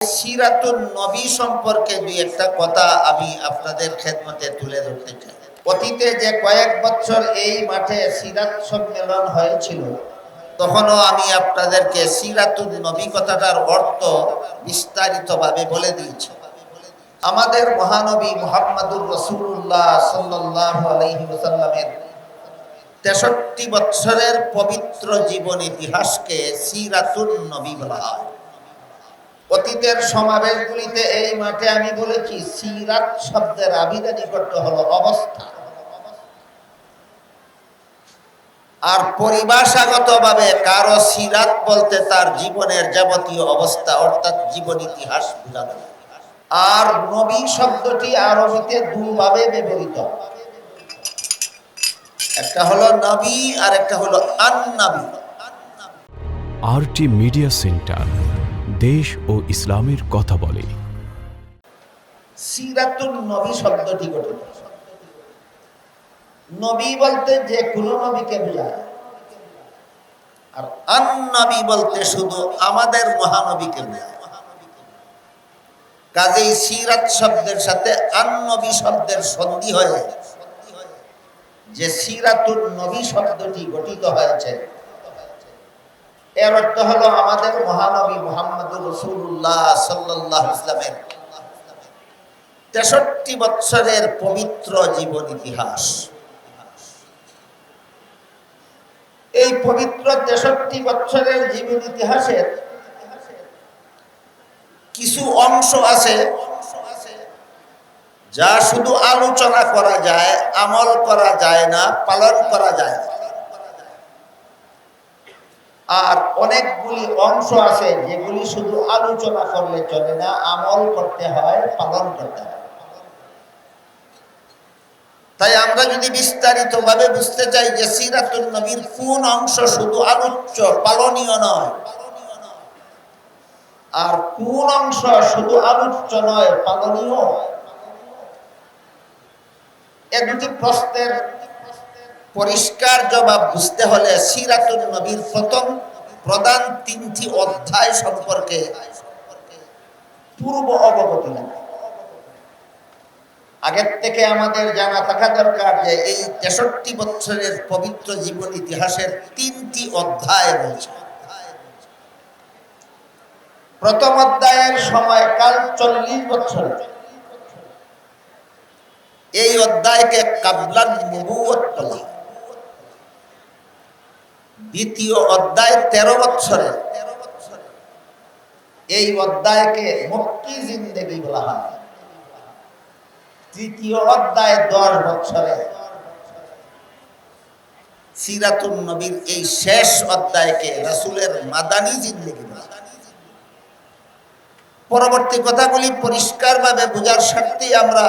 সিরাতুন নবী সম্পর্কে দুই একটা কথা আমি আপনাদের খেদমতে তুলে ধরতে চাই। অতীতে যে কয়েক বছর এই মাঠে সিরাত সম্মেলন হয়েছিল, তখনও আমি আপনাদেরকে সিরাতুন নবী কথাটার অর্থ বিস্তারিতভাবে বলে দিয়েছি। আমাদের মহানবী মুহাম্মদুর রাসূলুল্লাহ সাল্লাল্লাহু আলাইহি ওয়াসাল্লামের 63 বছরের পবিত্র জীবন ইতিহাসকে সিরাতুন নবী বলা হয়। অতীতের সমাবেশগুলিতে এই মাঠে আমি বলেছি সিরাত শব্দের আবিধানিক অর্থ হলো অবস্থা, আর পরিভাষাগতভাবে কারো সিরাত বলতে তার জীবনের যাবতীয় অবস্থা অর্থাৎ জীবন ইতিহাস বোঝানো। আর নবী শব্দটি আরবিতে দুভাবে ব্যবহৃত, একটা হলো নবী আর একটা হলো আন-নবী। আরটি মিডিয়া সেন্টার, দেশ ও ইসলামের কথা বলে। সিরাতুন নবী শব্দটি গঠিত। নবী বলতে যে কোনো নবীকে বোঝায়, আর আন-নবী বলতে শুধু আমাদের মহানবীকে বোঝায়। কাজেই সিরাত শব্দের সাথে আন-নবী শব্দের সন্ধি হয়ে যে সিরাতুন নবী শব্দটি গঠিত হয়েছে, এর অর্থ হলো আমাদের মহানবী মুহাম্মদুর রাসূলুল্লাহ সাল্লাল্লাহু আলাইহি ওয়াসাল্লামের 63 বছরের পবিত্র জীবন ইতিহাস। এই পবিত্র 63 বছরের জীবন ইতিহাসের কিছু অংশ আছে যা শুধু আলোচনা করা যায়, আমল করা যায় না, পালন করা যায় না। আর অনেকগুলি অংশ আছে যেগুলি শুধু আলোচনা করলে চলে না, আমল করতে হয়, পালন করতে হয়। তাই আমরা যদি বিস্তারিতভাবে বুঝতে চাই যে সিরাতুন নবীর কোন অংশ শুধু আলোচ্য, পালনীয় নয়, আর কোন অংশ শুধু আলোচ্য নয়, পালনীয়, এ দুটি প্রশ্নের পরিষ্কার জবাব বুঝতে হলে সিরাতুন নবীর প্রধান 3টি অধ্যায় সম্পর্কে পূর্ব অবগতি লাগে। আগের থেকে আমাদের জানা থাকা দরকার যে এই 63 বছরের পবিত্র জীবন ইতিহাসের 3টি অধ্যায় রয়েছে। প্রথম অধ্যায়ের সময়কাল 40 বছর, এই অধ্যায়কে কাবলান নবুয়ত বলা হয়। দ্বিতীয় অধ্যায় 13 বছরের, এই অধ্যায়কে মক্কি জিন্দেগি বলা হয়। তৃতীয় অধ্যায় 10 বছরের, সিরাতুন নবীর এই শেষ অধ্যায়কে রাসূলের মাদানী জিন্দেগি বলা হয়। পরবর্তী কথাগুলি পরিষ্কারভাবে বোঝার স্বার্থে আমরা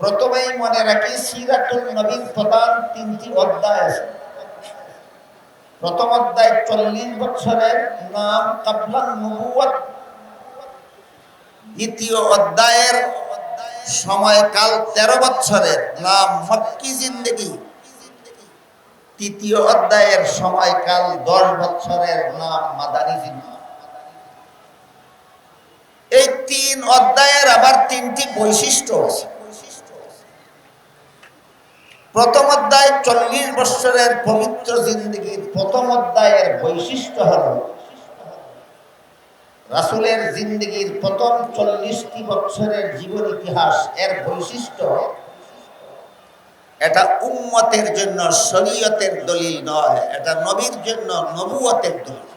প্রথমেই মনে রাখি সিরাতুন নবীর প্রধান 3টি অধ্যায় আছে। প্রথম অধ্যায় 40 বছরের, নাম কাবলান নবুয়ত। দ্বিতীয় অধ্যায়ের সময়কাল 13 বছরের, নাম মক্কি জিন্দেগি। তৃতীয় অধ্যায়ের সময়কাল 10 বছরের, নাম মাদানী জিন্দেগি। এই 3 অধ্যায়ের আবার 3টি বৈশিষ্ট্য আছে। প্রথম অধ্যায় 40 বছরের পবিত্র জিন্দেগির প্রথম অধ্যায়ের বৈশিষ্ট্য হল রাসূলের জিন্দেগির প্রথম 40টি বছরের জীবন ইতিহাস। এর বৈশিষ্ট্য, এটা উম্মতের জন্য শরীয়তের দলিল নয়, এটা নবীর জন্য নবুয়তের দলিল।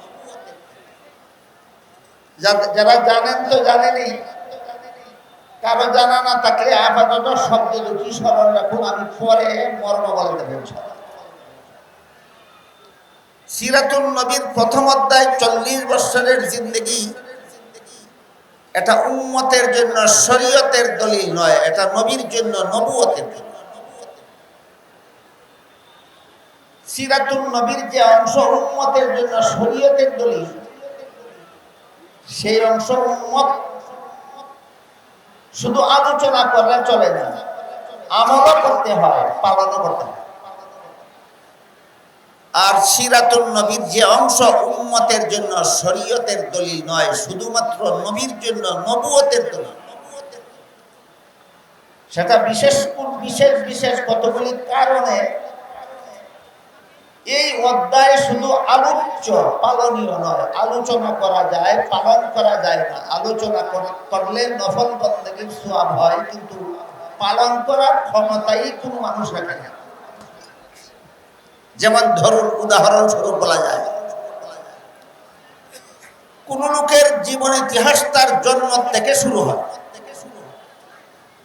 যারা জানেন তো জানেনই, কারো জানা না থাকলে আপাতত শব্দ দুটি স্মরণ রাখুন, আমি পরে মর্ম বলে দেবেন। সিরাতুন নবীর প্রথম অধ্যায় 40 বছরের জিন্দেগি, এটা উম্মতের জন্য শরীয়তের দলিল নয়, এটা নবীর জন্য নবুয়তের দলিল। সিরাতুন নবীর যে অংশ উম্মতের জন্য শরীয়তের দলিল, সেই অংশ উম্মত শুধু আলোচনা করলে চলে না, আমলও করতে হয়, পালনও করতে হয়। আর সিরাতুন নবীর যে অংশ উম্মতের জন্য শরীয়তের দলিল নয়, শুধুমাত্র নবীর জন্য নবুয়তের দলিল। সেটা বিশেষ বিশেষ কতগুলি কারণে এই অধ্যায় শুধু আলোচ্য, পালনীয় নয়। আলোচনা করা যায়, পালন করা যায় না। আলোচনা করলে নফল বন্দেগীর সওয়াব হয়, কিন্তু পালন করার ক্ষমতাই কোনো মানুষ রাখে না। যেমন ধরুন, উদাহরণস্বরূপ বলা যায়, কোন লোকের জীবন ইতিহাস তার জন্ম থেকে শুরু হয়,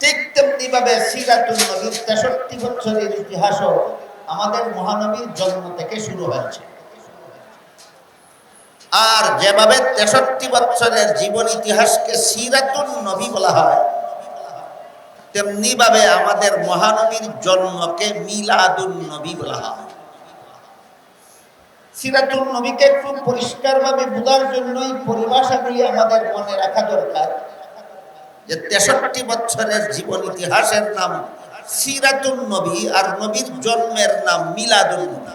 ঠিক তেমনি ভাবে সিরাতুন নবীর 63 বছরের ইতিহাসও আমাদের মহানবীর জন্ম থেকে শুরু হয়েছে। আর যেভাবে 63 বছরের জীবন ইতিহাসকে সিরাতুন নবী বলা হয়, তেমনি ভাবে আমাদের মহানবীর জন্মকে মিলাদুন নবী বলা হয়। সিরাতুন নবীকে একটু পরিষ্কারভাবে বোঝার জন্যই পরিভাষাগুলি আমাদের মনে রাখা দরকার, যে 63 বছরের জীবন ইতিহাসের নাম সিরাতুন নবী, আর নবীর জন্মের নাম মিলাদুন নবী।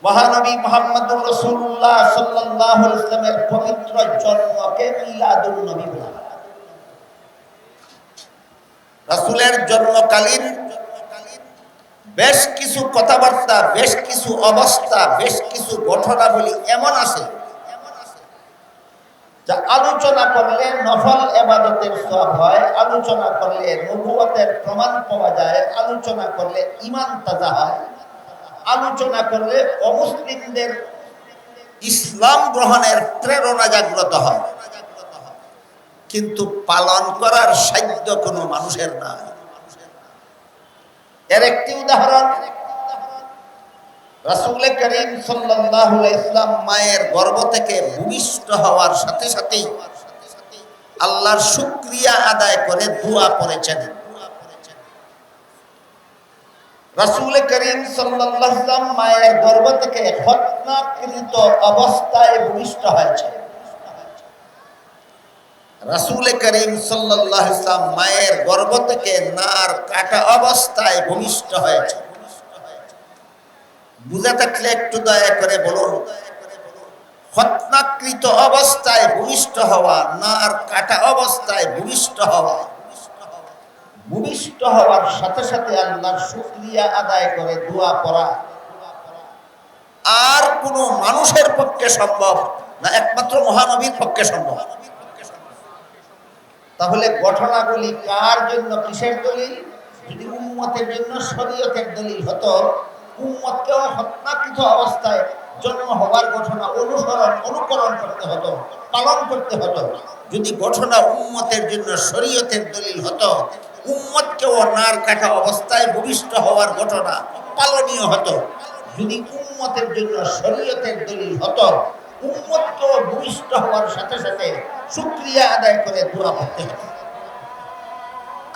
মহানবী মুহাম্মদুর রাসূলুল্লাহ সাল্লাল্লাহু আলাইহি ওয়াসাল্লামের পবিত্র জন্মকে মিলাদুন নবী বলা হয়। রাসূলের জন্মকালীন বেশ কিছু কথাবার্তা, বেশ কিছু অবস্থা, বেশ কিছু ঘটনাবলী এমন আছে যা আলোচনা করলে নফল ইবাদতের সওয়াব হয়, আলোচনা করলে নবুয়তের প্রমাণ পাওয়া যায়, আলোচনা করলে ঈমান তাজা হয়, আলোচনা করলে অমুসলিমদের ইসলাম গ্রহণের প্রেরণা জাগ্রত হয়, কিন্তু পালন করার সাধ্য কোনো মানুষের নাই। এর একটি উদাহরণ, রাসূল করিম সাল্লাল্লাহু আলাইহি ওয়াসাল্লাম মায়ের গর্ভ থেকে ভূমিষ্ঠ হওয়ার সাথে সাথেই আল্লাহর শুকরিয়া আদায় করে দোয়া করেছেন। রাসূল করিম সাল্লাল্লাহু আলাইহি ওয়াসাল্লাম মায়ের গর্ভ থেকে খতনাকৃত অবস্থায় ভূমিষ্ঠ হয়েছে। রাসূল করিম সাল্লাল্লাহু আলাইহি ওয়াসাল্লাম মায়ের গর্ভ থেকে নার কাটা অবস্থায় ভূমিষ্ঠ হয়েছে। বুঝা থাকলে একটু দয়া করে বলুন, খতনাকৃত অবস্থায় ভূমিষ্ঠ হওয়া, নার কাটা অবস্থায় ভূমিষ্ঠ হওয়া, ভূমিষ্ঠ হওয়ার সাথে সাথে আল্লাহর শুকরিয়া আদায় করে দোয়া করা আর কোনো মানুষের পক্ষে সম্ভব না, একমাত্র মহানবীর পক্ষে সম্ভব। তাহলে ঘটনাগুলি কার জন্য, কিসের দলিল? যদি উম্মতের জন্য শরীয়তের দলিল হতো, উম্মতকেও খতনাকৃত অবস্থায় জন্ম হওয়ার ঘটনা অনুকরণ করতে হতো, পালন করতে হতো। যদি ঘটনা উম্মতের জন্য শরীয়তের দলিল হতো, উম্মতকেও নার কাটা অবস্থায় ভূমিষ্ঠ হওয়ার ঘটনা পালনীয় হতো। যদি উম্মতের জন্য শরীয়তের দলিল হতো, উম্মতকেও ভূমিষ্ঠ হওয়ার সাথে সাথে শুকরিয়া আদায় করে দোয়া করতে হতো।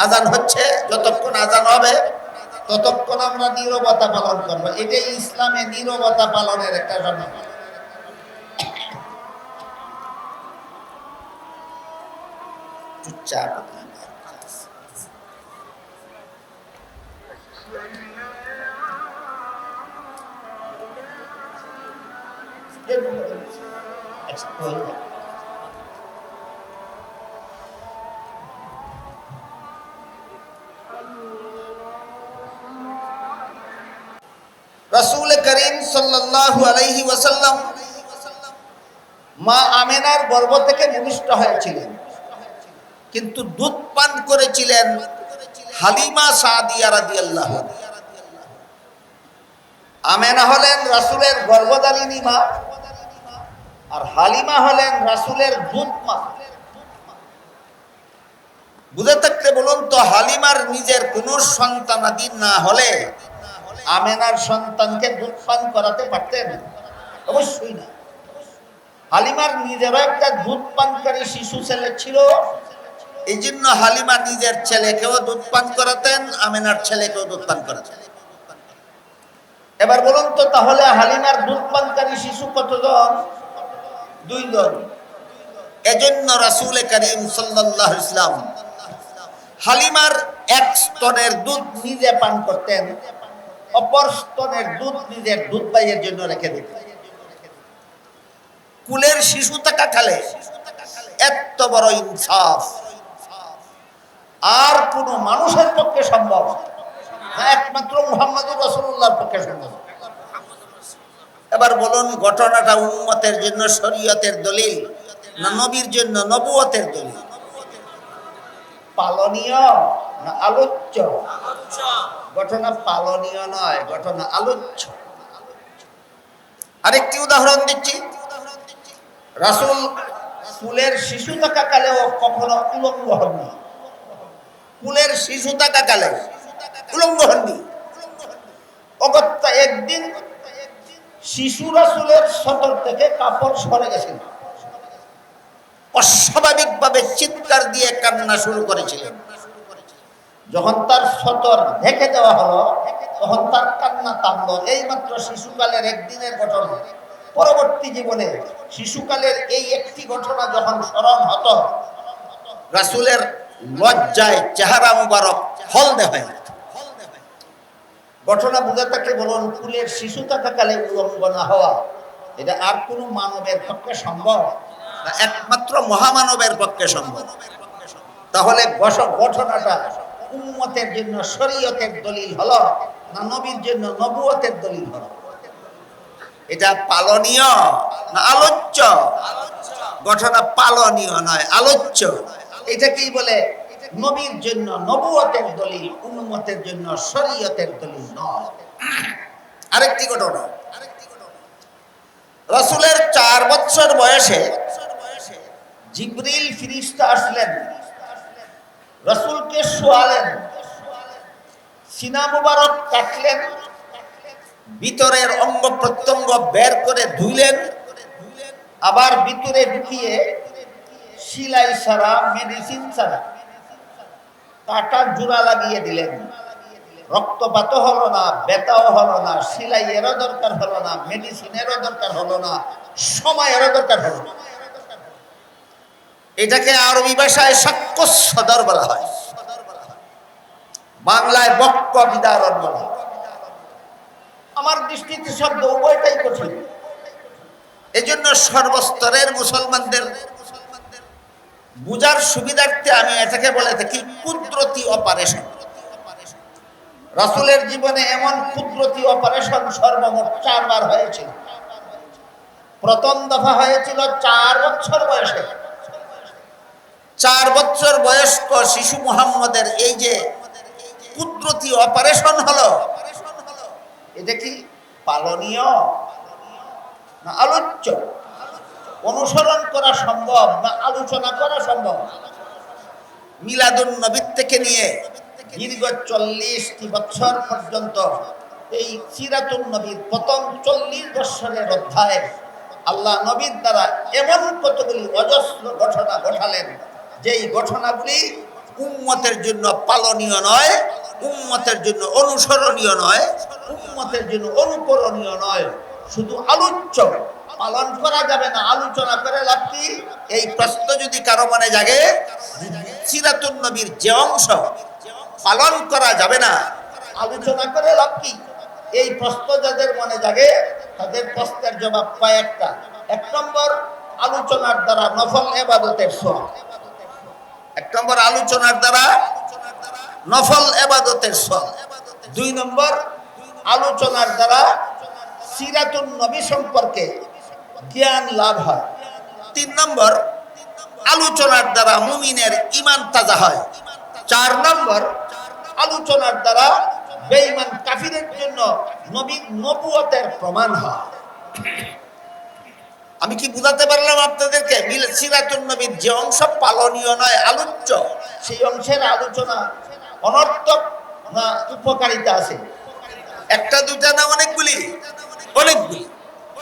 আজান হচ্ছে, যতক্ষণ আজান হবে ততক্ষণ আমরা নীরবতা পালন করবো। এটাই ইসলামে নীরবতা পালনের একটা সময়। চুপচাপ রাসূল করিম সাল্লাল্লাহু আলাইহি ওয়াসাল্লাম মা আমেনার গর্ভ থেকে ভূমিষ্ঠ হয়েছিলেন, কিন্তু দুধ পান করেছিলেন হালিমা সাদিয়া রাদিয়াল্লাহু আনহা। আমেনা হলেন রাসূলের গর্ভধারিণী মা, আর হালিমা হলেন রাসূলের দুধ মা। বুঝে থাকতে বলুন তো, হালিমার নিজের কোনো সন্তানাদি না হলে আমেনার সন্তানকে দুধ পান করাতে পারতেন? অবশ্যই না। হালিমার নিজেরও একটা দুধ পানকারী শিশু ছেলে ছিল, এই জন্য হালিমা নিজের ছেলেকেও দুধ পান করাতেন, আমেনার ছেলেকেও দুধ পান করাতেন। এবার বলুন তো, তাহলে হালিমার দুধ পানকারী শিশু কতজন? 2 জন। এজন্য রাসূল করিম সাল্লাল্লাহু আলাইহি ওয়াসাল্লাম হালিমার 1 স্তনের দুধ নিজে পান করতেন, অপর স্তনের দুধ নিজের দুধ ভাইয়ের জন্য রেখে দিত। কুলের শিশু থাকাকালে এত বড় ইনসাফ আর কোন মানুষের পক্ষে সম্ভব না, একমাত্র মুহাম্মদুর রাসূলুল্লাহর পক্ষে সম্ভব। এবার বলুন, ঘটনাটা উম্মতের জন্য শরীয়তের দলিল না নবীর জন্য নবুয়তের দলিল? পালনীয় না আলোচ্য? ঘটনা পালনীয় নয়, ঘটনা আলোচ্য। আরেকটি উদাহরণ দিচ্ছি। রাসূল কুলের শিশু থাকাকালেও কখনো উলঙ্গ হননি। কুলের শিশু থাকাকালে উলঙ্গ হননি। অগত্যা একদিন শিশু রাসূলের সতর থেকে কাপড় সরে গেছিল। অস্বাভাবিকভাবে চিৎকার দিয়ে কান্না শুরু করেছিলেন। যখন তার সতর ঢেকে দেওয়া হলো তখন তার কান্না থামলো। এইমাত্র শিশুকালের একদিনের ঘটনা। পরবর্তী জীবনে শিশুকালের এই একটি ঘটনা যখন স্মরণ হতো, রাসূলের লজ্জায় চেহারা মুবারক হলদে হয়ে যেত। ঘটনা বুঝে থাকলে বলুন, কুলের শিশু থাকাকালে উলঙ্গ না হওয়া এটা আর কোন মানবের পক্ষে সম্ভব না, একমাত্র মহামানবের পক্ষে সম্ভব। তাহলে ঘটনাটা উম্মতের জন্য শরীয়তের দলিল হলো না নবীর জন্য নবুয়তের দলিল হলো? এটা পালনীয় না আলোচ্য? ঘটনা পালনীয় নয়, আলোচ্য। এটাকেই বলে নবীর জন্য নবুয়তের দলিল, উম্মতের জন্য শরীয়তের দলিল নয়। আরেকটি ঘটনা, রাসূলের 4 বছর বয়সে জিবরিল ফেরেশতা আসলেন, রাসূলকে শোয়ালেন, সিনা মুবারক কাটলেন, ভিতরের অঙ্গ প্রত্যঙ্গ বের করে ধুইলেন, আবার ভিতরে ঢুকিয়ে সেলাই ছাড়া, মেডিসিন ছাড়া কাটা জোড়া লাগিয়ে দিলেন। রক্তপাত হলো না, ব্যথাও হলো না, সেলাইয়েরও দরকার হলো না, মেডিসিনেরও দরকার হলো না, সময়েরও দরকার হলো না। এটাকে আরবি ভাষায় সাক্ষ্য সদর বলা হয়, বাংলায় বক্ক বিদারণ বলা হয়। আমার দৃষ্টিতে শব্দ উভয়টাই কঠিন। এজন্য সর্বস্তরের মুসলমানদের বুঝার সুবিধার্থে আমি এটাকে বলে থাকি কুদরতি অপারেশন। রাসূলের জীবনে এমন কুদরতি অপারেশন সর্বমোট 4 বার হয়েছিল। প্রথম দফা হয়েছিল 4 বছর বয়সে। 4 বছর বয়স্ক শিশু মুহাম্মদের এই যে কুদরতি অপারেশন হলো, এটা কি পালনীয় না আলোচ্য? অনুসরণ করা সম্ভব না আলোচনা করা সম্ভব? মিলাদুন নবীর থেকে নিয়ে দীর্ঘ 40টি বছর পর্যন্ত এই সিরাতুন নবীর প্রথম 40 বছরের অধ্যায়ে আল্লাহ নবীর দ্বারা এমন কতগুলি অজস্র ঘটনা ঘটালেন, যেই ঘটনাগুলি উম্মতের জন্য পালনীয় নয়, উম্মতের জন্য অনুসরণীয় নয়, উম্মতের জন্য অনুকরণীয় নয়, শুধু আলোচ্য। পালন করা যাবে না, আলোচনা করে লাভ কি? এই প্রশ্ন যদি কারো মনে জাগে, সিরাতুন নবীর যে অংশ পালন করা যাবে না, আলোচনা করে লাভ কি? এই প্রশ্ন যাদের মনে জাগে তাদের প্রশ্নের জবাব কয়েকটা। 1 নম্বর, আলোচনার দ্বারা নফল ইবাদতের সওয়াব। 1 নম্বর, আলোচনার দ্বারা নফল ইবাদতের সওয়াব। 2 নম্বর, আলোচনার দ্বারা সিরাতুন নবী সম্পর্কে জ্ঞান লাভ হয়। 3 নম্বর, আলোচনার দ্বারা মুমিনের ঈমান তাজা হয়। 4 নম্বর, আলোচনার দ্বারা বেঈমান কাফিরের জন্য নবীর নবুয়তের প্রমাণ হয়। আমি কি বুঝাতে পারলাম আপনাদেরকে? সিরাতুন নবীর যে অংশ পালনীয় নয়, আলোচ্য, সেই অংশের আলোচনা অনর্থক না উপকারিতা আছে? একটা দুটা না, অনেকগুলি অনেকগুলি।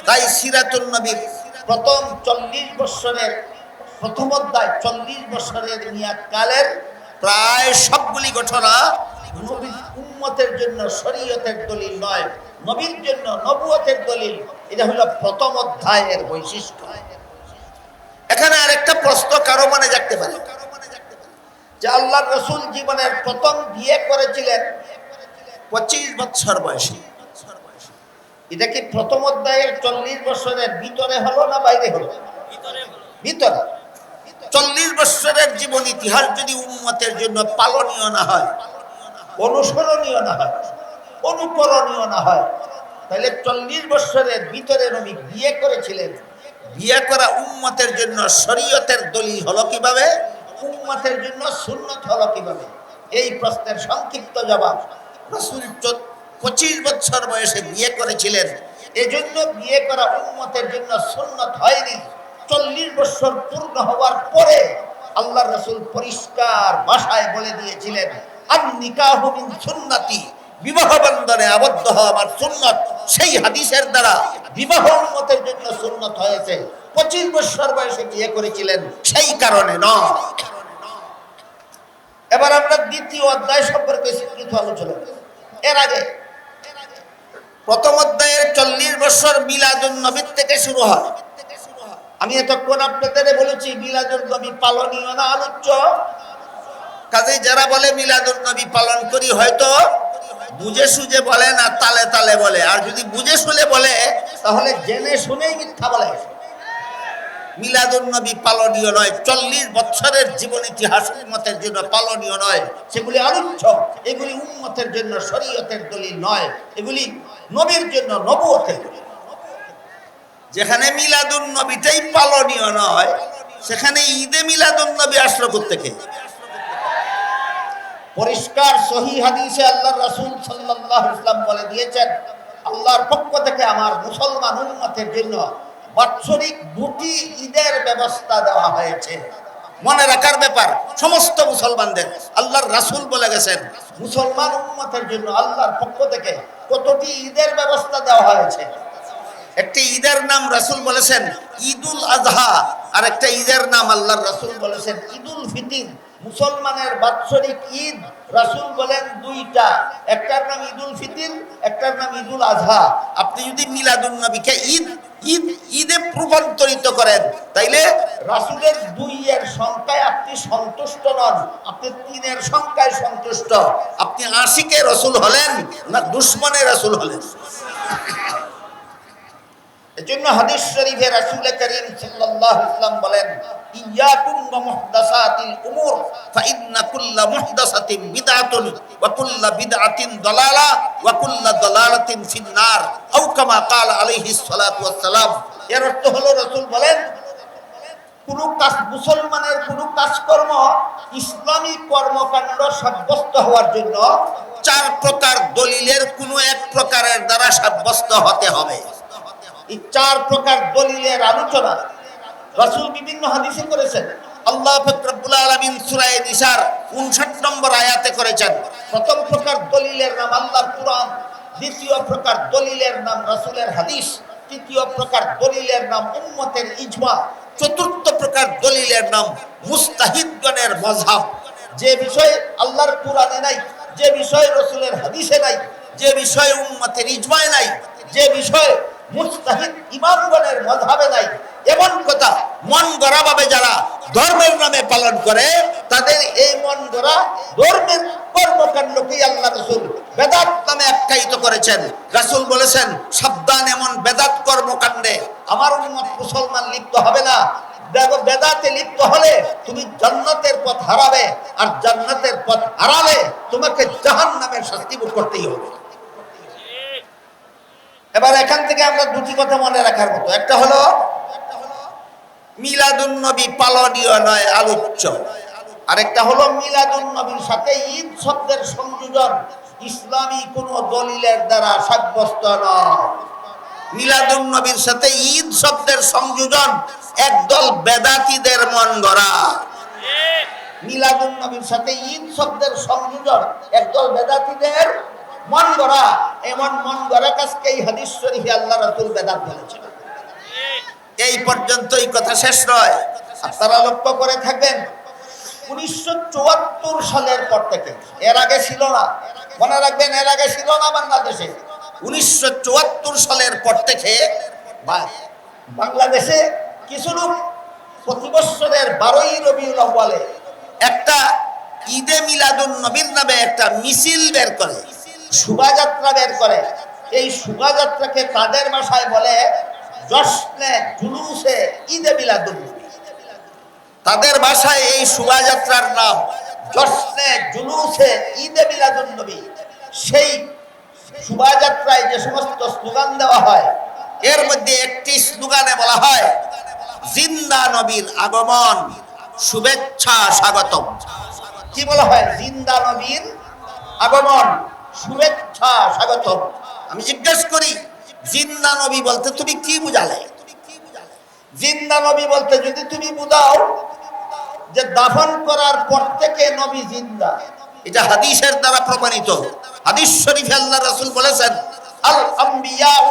তাই সিরাতুন নবীর প্রথম 40 বছরের প্রথম অধ্যায়, 40 বছরের মেয়াদকালের প্রায় সবগুলি ঘটনা নবীর উম্মতের জন্য শরীয়তের দলিল নয়, নবীর জন্য নবুয়তের দলিল। এটা হলো প্রথম অধ্যায়ের বৈশিষ্ট্য। এখানে আরেকটা প্রশ্ন কারো মনে জাগতে পারে যে আল্লাহর রাসূল জীবনের প্রথম বিয়ে করেছিলেন 25 বছর বয়সে। এটা কি প্রথম অধ্যায়ের 40 বছরের ভিতরে হলো না বাইরে হলো? ভিতরে। 40 বছরের জীবন ইতিহাস যদি উম্মতের জন্য পালনীয় না হয়, অনুসরণীয় না হয়, অনুকরণীয় না হয়, তাহলে 40 বছরের ভিতরে নবী বিয়ে করেছিলেন। বিয়ে করা উম্মতের জন্য শরীয়তের দলিল হলো কিভাবে, উম্মতের জন্য সুন্নাত হলো কিভাবে? এই প্রশ্নের সংক্ষিপ্ত জবাব, রাসূল 25 বছর বয়সে বিয়ে করেছিলেন, এজন্য বিয়ে করা উম্মতের জন্য সুন্নাত হয়নি। 40 বছর পূর্ণ হওয়ার পরে আল্লাহর রাসূল পরিষ্কার ভাষায় বলে দিয়েছিলেন, আন নিকাহু মিন সুন্নতি, বিবাহ বন্ধনে আবদ্ধ হওয়া আমার সুন্নাত। সেই হাদিসের দ্বারা বিবাহ উম্মতের জন্য সুন্নাত হয়েছে। 25 বছর বয়সে বিয়ে করেছিলেন সেই কারণে নয়। এবার আমরা দ্বিতীয় অধ্যায় সম্পর্কে কিছু আলোচনা করি। এর আগে প্রথম অধ্যায়ের 40 বছর মিলাদুন নবী থেকে শুরু হয়। আমি এতক্ষণ আপনাদের বলেছি মিলাদুন নবী পালনীয় না আলোচ্য। কাজে যারা বলে মিলাদুন নবী পালন করি হয়তো বুঝে সুঝে বলে না, তালে তালে বলে। আর যদি বুঝে শুনে বলে তাহলে জেনে শুনেই মিথ্যা বলে। মিলাদুন নবী পালনীয় নয়, 40 বছরের জীবন ইতিহাস উম্মতের জন্য পালনীয় নয়, সেগুলি আলোচ্য। এগুলি উম্মতের জন্য শরীয়তের দলিল নয়, এগুলি নবীর জন্য নবুয়তের দলিল। যেখানে মিলাদুন নবীটাই পালনীয় নয়, সেখানে ঈদে মিলাদুন নবী আসলো কোত্থেকে? পরিষ্কার সহিহ হাদিসে আল্লাহর রাসূল সাল্লাল্লাহু আলাইহি ওয়াসাল্লাম বলে দিয়েছেন, আল্লাহর পক্ষ থেকে আমার মুসলমান উম্মতের জন্য বাৎসরিক 2টি ঈদের ব্যবস্থা দেওয়া হয়েছে। মনে রাখার ব্যাপার সমস্ত মুসলমানদের। আল্লাহর রাসূল বলে গেছেন মুসলমান উম্মতের জন্য আল্লাহর পক্ষ থেকে কতটি ঈদের ব্যবস্থা দেওয়া হয়েছে। একটি ঈদের নাম রাসূল বলেছেন ঈদুল আযহা, আর একটা ঈদের নাম আল্লাহর রাসূল বলেছেন ঈদুল ফিতর। মুসলমানের বাৎসরিক ঈদ রাসূল বলেন 2টা, একটার নাম ঈদুল ফিতর, একটার নাম ঈদুল আযহা। আপনি যদি মিলাদুন নবীকে ঈদে রূপান্তরিত করেন, তাইলে রাসূলের 2 এর সংখ্যায় আপনি সন্তুষ্ট নন, আপনি 3 এর সংখ্যায় সন্তুষ্ট। আপনি আশিকে রাসূল হলেন না দুশমনে রাসূল হলেন? এজন্য হাদিস শরীফে রাসূল করিম সাল্লাল্লাহু আলাইহি ওয়াসাল্লাম বলেন, ইয়াকুম ওয়া মুহদাসাতিল উমুর ফাইন্না কুল্লা মুহদাসাতিন বিদআতুন ওয়া কুল্লা বিদআতিন দালালা ওয়া কুল্লা দালালাতিন ফিন্নার, আও কামা ক্বালা আলাইহিস সালাতু ওয়াস সালাম। এর অর্থ হলো রাসূল বলেন, কোন কাজ, মুসলমানের কোন কাজকর্ম ইসলামী কর্মকাণ্ড সাব্যস্ত হওয়ার জন্য 4 প্রকার দলিলের কোন এক প্রকারের দ্বারা সাব্যস্ত হতে হবে। এই 4 প্রকার দলিলের আলোচনা রাসূল বিভিন্ন হাদিসে করেছেন। আল্লাহ পাক রব্বুল আলামিন সূরা নিসার 59 নম্বর আয়াতে করেছেন। প্রথম প্রকার দলিলের নাম আল্লাহর কুরআন, দ্বিতীয় প্রকার দলিলের নাম রাসূলের হাদিস, তৃতীয় প্রকার দলিলের নাম উম্মতের ইজমা, চতুর্থ প্রকার দলিলের নাম মুস্তাহিদগণের মাযহাব। যে বিষয় আল্লাহর কুরআনে নাই, যে বিষয় রাসূলের হাদিসে নাই, যে বিষয় উম্মতের ইজমায় নাই, যে বিষয় মুস্তাহিদ ইমামগণের মাযহাবে নাই, এমন কথা মন গড়া ভাবে যারা ধর্মের নামে পালন করে, তাদের এই মন গড়া ধর্মের কর্মকাণ্ডকে আল্লাহ রাসূল বেদাত নামে আখ্যায়িত করেছেন। রাসূল বলেছেন, সাবধান, এমন বেদাত কর্মকাণ্ডে আমার উম্মত মুসলমান লিপ্ত হবে না। বেদাতে লিপ্ত হলে তুমি জান্নাতের পথ হারাবে, আর জান্নাতের পথ হারালে তোমাকে জাহান্নামের শাস্তি ভোগ করতেই হবে। এবার এখান থেকে আমরা 2টি কথা মনে রাখার মতো। একটা হলো মিলাদুন নবী পালনীয় নয়, আলোচ্য। আরেকটা হলো মিলাদুন নবীর সাথে ঈদ শব্দের সংযোজন ইসলামী কোন দলিলের দ্বারা সাব্যস্ত নয়। মিলাদুন নবীর সাথে ঈদ শব্দের সংযোজন একদল বেদাতীদের মন গড়া। মিলাদুন নবীর সাথে ঈদ শব্দের সংযোজন একদল বেদাতীদের মন গড়া। এমন মন গড়া কাজকে এই হাদিস শরীফে আল্লাহ রাসূল বেদাত বলেছেন। এই পর্যন্তই কথা শেষ নয়। আপনারা লক্ষ্য করে থাকবেন 1974 সালের পর থেকে, এর আগে ছিল না, মনে রাখবেন, এর আগে ছিল না বাংলাদেশে। 1974 সালের পর থেকে বাংলাদেশে কিছু লোক প্রতি বছরের 12ই রবিউল আউয়ালে একটা ঈদে মিলাদুন নবীর নামে একটা মিছিল বের করে। শোভাযাত্রা বের করে। এই শোভাযাত্রাকে তাদের ভাষায় বলে জশ্নে জুলুসে ঈদে মিলাদুন্নবী। তাদের ভাষায় এই শোভাযাত্রার নাম জশ্নে জুলুসে ঈদে মিলাদুন্নবী। সেই শোভাযাত্রায় যে সমস্ত স্লোগান দেওয়া হয়, এর মধ্যে একটি স্লোগানে বলা হয় জিন্দা নবীর আগমন, শুভেচ্ছা স্বাগতম। কি বলা হয়? জিন্দা নবীর আগমন, শুভেচ্ছা স্বাগতম। আমি জিজ্ঞেস করি, জিন্দা নবী বলতে তুমি কি বুঝালে? জিন্দা নবী বলতে যদি তুমি বুঝাও যে দাফন করার পর থেকে নবী জিন্দা, এটা হাদিসের দ্বারা প্রমাণিত। হাদিস শরীফে আল্লাহ রাসূল বলেছেন আল আম্বিয়াউ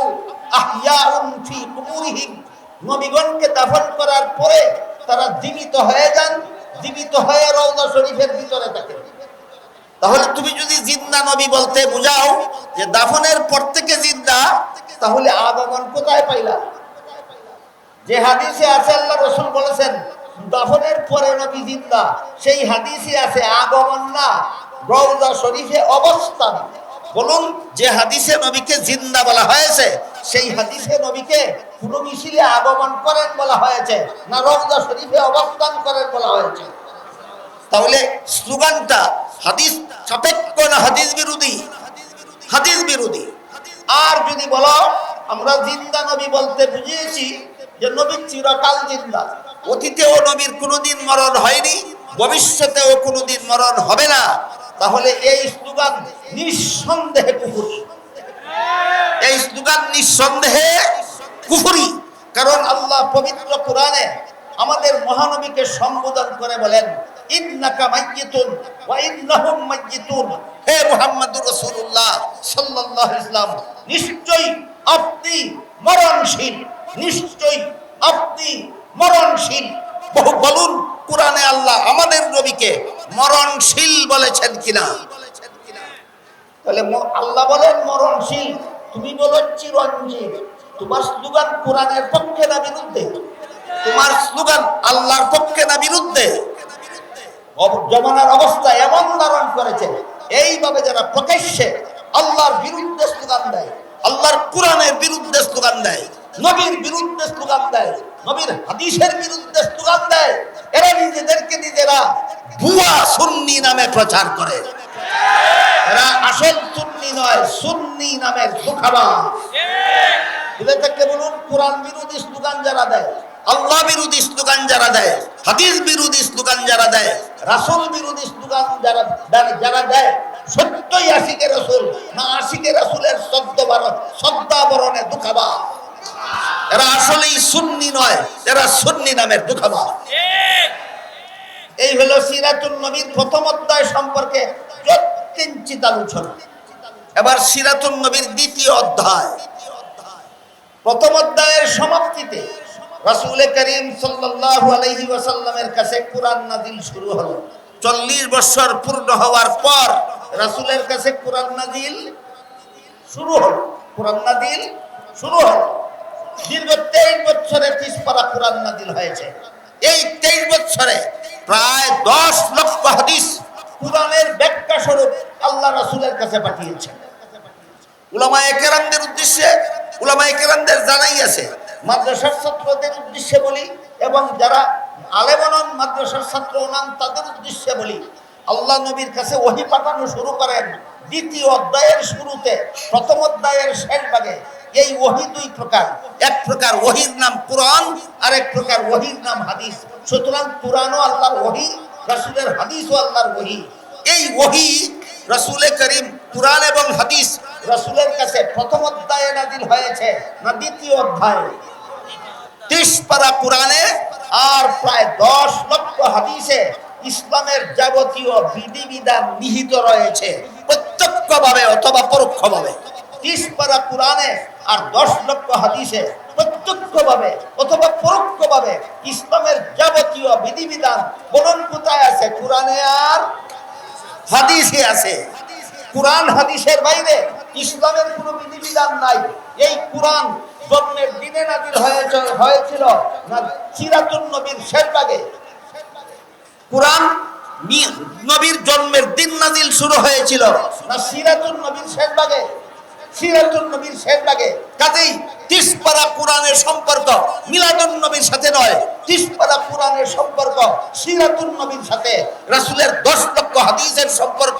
আহইয়াউন ফি কুবুরিহিম, নবীগণকে দাফন করার পরে তারা জীবিত হয়ে যান, জীবিত হয়ে রওজা শরীফের ভিতরে থাকে। তাহলে তুমি যদি জিন্দা নবী বলতে বুঝাও যে দাফনের পর থেকে জিন্দা, তাহলে আগমন কোথায় পাইলা? যে হাদিসে আছে আল্লাহ রাসূল বলেছেন দাফনের পরে নবী জিন্দা, সেই হাদিসে আছে আগমন না, রওজা শরীফে অবস্থান। বলুন, যে হাদিসে নবীকে জিন্দা বলা হয়েছে, সেই হাদিসে নবীকে কোন মিছিলে আগমন করেন বলা হয়েছে না রওজা শরীফে অবস্থান করেন বলা হয়েছে? তাহলে স্লোগানটা হাদিস সাপেক্ষ না হাদিস বিরোধী? হাদিস বিরোধী। আর যদি বলো আমরা জিন্দা নবী বলতে বুঝিয়েছি যে নবী চিরকাল জিন্দা, অতীতেও নবীর কোনোদিন মরণ হয়নি, ভবিষ্যতেও কোনোদিন মরণ হবে না, তাহলে এই স্লোগান নিঃসন্দেহে কুফরি। এই স্লোগান নিঃসন্দেহে কুফরি। কারণ আল্লাহ পবিত্র কোরআনে আমাদের মহানবীকে সম্বোধন করে বলেন ইন্নাকা মাইয়িতুন ওয়া ইন্নাহুম মাইয়িতুন। হে মুহাম্মদুর রাসূলুল্লাহ সাল্লাল্লাহু আলাইহি ওয়াসাল্লাম, নিশ্চয়ই আপনি মরণশীল, নিশ্চয়ই আপনি মরণশীল। বহু বলুন কোরআনে আল্লাহ আমাদের নবীকে মরণশীল বলেছেন কিনা? তাহলে আল্লাহ বলেন মরণশীল, তুমি বলো চিরঞ্জীব। তোমার স্লোগান কোরআনের পক্ষে না বিরুদ্ধে? তোমার স্লোগান আল্লাহর পক্ষে না বিরুদ্ধে? জমানার অবস্থা এমন ধারণ করেছে, এইভাবে যারা প্রকাশ্যে আল্লাহর বিরুদ্ধে স্লোগান দেয়, আল্লাহর কোরআনের বিরুদ্ধে স্লোগান দেয়, নবীর বিরুদ্ধে স্লোগান দেয়, নবীর হাদিসের বিরুদ্ধে স্লোগান দেয়, এরা নিজেদেরকে নিজেরা ভুয়া সুন্নি নামে প্রচার করে। এরা আসল সুন্নি নয়, সুন্নি নামের ধোঁকাবাজ। বুঝে থাকলে বলুন, কোরআন বিরোধী স্লোগান যারা দেয়, আল্লাহ বিরোধী স্লোগান যারা দেয়, হাদিস বিরোধী স্লোগান যারা দেয়, রাসূল বিরোধী স্লোগান যারা দেয়, সত্যই আশিকে রাসূল না আশিকে রাসূলের শব্দাবরণে ধোঁকাবাজ। এরা আসলেই সুন্নি নয়, এরা সুন্নি নামের ধোঁকাবাজ। এই হলো সিরাতুন নবীর প্রথম অধ্যায় সম্পর্কে কিঞ্চিত আলোচনা। এবার সিরাতুন নবীর দ্বিতীয় অধ্যায়। প্রথম অধ্যায়ের সমাপ্তিতে রাসূল করিম সাল্লাল্লাহু আলাইহি ওয়াসাল্লামের কাছে কোরআন নাযিল শুরু হলো। 40 বছর পূর্ণ হওয়ার পর রাসূলের কাছে কোরআন নাযিল শুরু হলো। কোরআন নাযিল শুরু হলো। দীর্ঘ 23 বছরে 30 পারা কোরআন নাযিল হয়েছে। এই 23 বছরে প্রায় 10 লক্ষ হাদিস কোরআনের ব্যাখ্যা স্বরূপ আল্লাহ রাসূলের কাছে পাঠিয়েছেন। উলামায়ে কেরামদের উদ্দেশ্যে, উলামায়ে কেরামদের জানাই আছে, মাদ্রাসার ছাত্রদের উদ্দেশ্যে বলি এবং যারা আলেমন মাদ্রাসার ছাত্র নাম তাদের উদ্দেশ্যে বলি, আল্লাহ নবীর কাছে ওহী পাঠানো শুরু করেন দ্বিতীয় অধ্যায়ের শুরুতে। প্রথম অধ্যায়ের শেষ ভাগে এই ওহী দুই প্রকার। এক প্রকার ওহীর নাম কোরআন, আর এক প্রকার ওহীর নাম হাদিস। সুতরাং কোরআনও আল্লাহর ওহী, রাসূলের হাদিসও আল্লাহর ওহী। এই ওহী রাসূল করিম কোরআন এবং হাদিস রাসূলের কাছে প্রথম অধ্যায়ে নাযিল হয়েছে না দ্বিতীয় অধ্যায়ে? 30 পারা কোরআনে আর প্রায় 10 লক্ষ হাদিসে ইসলামের যাবতীয় বিধিবিধান নিহিত রয়েছে, প্রত্যক্ষভাবে অথবা পরোক্ষভাবে। 30 পারা কোরআনে আর 10 লক্ষ হাদিসে প্রত্যক্ষভাবে অথবা পরোক্ষভাবে ইসলামের যাবতীয় বিধিবিধান বলুন কোথায় আছে? কোরআনে আর হাদিসে আছে। কোরআন হাদিসের বাইরে ইসলামের কোনো বিধিবিধান নাই। এই কোরআন জন্মের দিনে নাযিল হয়েছিল না সিরাতুন নবীর শেষ ভাগে? কোরআন নবীর জন্মের দিন নাজিল শুরু হয়েছিল না সিরাতুন নবীর শেষ ভাগে? সিরাতুন নবীর শেষ ভাগে। কাজেই 30 পারা কোরআনের সম্পর্ক মিলাদুন নবীর সাথে নয়, 30 পারা কোরআনের সম্পর্ক সিরাতুন নবীর সাথে, রাসূলের 10 লক্ষ হাদিসের সম্পর্ক